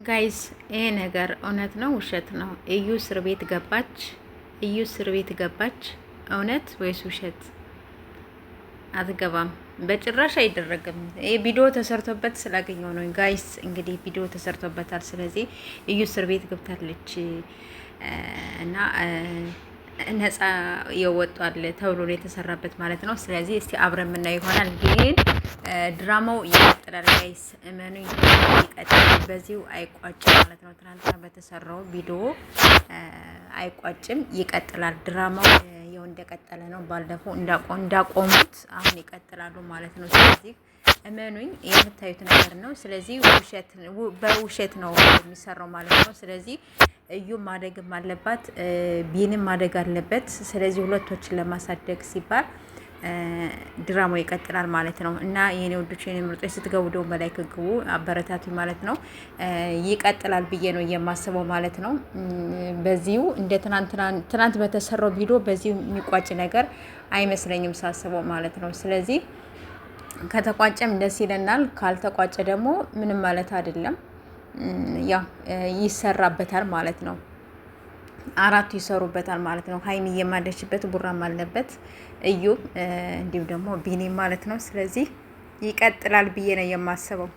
ጋይስ ይሄ ነገር እውነት ነው ውሸት ነው? እዩ እስር ቤት ገባች። እዩ እስር ቤት ገባች። እውነት ወይስ ውሸት? አትገባም፣ በጭራሽ አይደረግም። ይሄ ቪዲዮ ተሰርቶበት ስላገኘው ነው ጋይስ። እንግዲህ ቪዲዮ ተሰርቶበታል። ስለዚህ እዩ እስር ቤት ገብታለች እና ነፃ የወጧል ተብሎ ነው የተሰራበት ማለት ነው። ስለዚህ እስቲ አብረን የምናየው ይሆናል። ግን ድራማው ይቀጥላል ጋይስ፣ እመኑ ይቀጥላል። በዚሁ አይቋጭም ማለት ነው። ትናንትና በተሰራው ቪዲዮ አይቋጭም፣ ይቀጥላል። ድራማው ይኸው እንደቀጠለ ነው። ባለፈው እንዳቆሙት አሁን ይቀጥላሉ ማለት ነው። ስለዚህ እመኑኝ የምታዩት ነገር ነው። ስለዚህ በውሸት ነው የሚሰራው ማለት ነው። ስለዚህ እዩ ማደግም አለባት፣ ቢንም ማደግ አለበት። ስለዚህ ሁለቶችን ለማሳደግ ሲባል ድራማው ይቀጥላል ማለት ነው። እና የኔ ወዶች የኔ ምርጦች ስትገቡ ደው በላይ ግቡ፣ አበረታቱ ማለት ነው። ይቀጥላል ብዬ ነው የማስበው ማለት ነው። በዚሁ እንደ ትናንት በተሰራው ቪዲዮ በዚሁ የሚቋጭ ነገር አይመስለኝም ሳስበው ማለት ነው። ስለዚህ ከተቋጨም ደስ ይለናል፣ ካልተቋጨ ደግሞ ምንም ማለት አይደለም። ያው ይሰራበታል ማለት ነው። አራቱ ይሰሩበታል ማለት ነው። ሀይሚ የማለችበት ቡራም አለበት፣ እዩ እንዲሁም ደግሞ ቢኒ ማለት ነው። ስለዚህ ይቀጥላል ብዬ ነው የማስበው።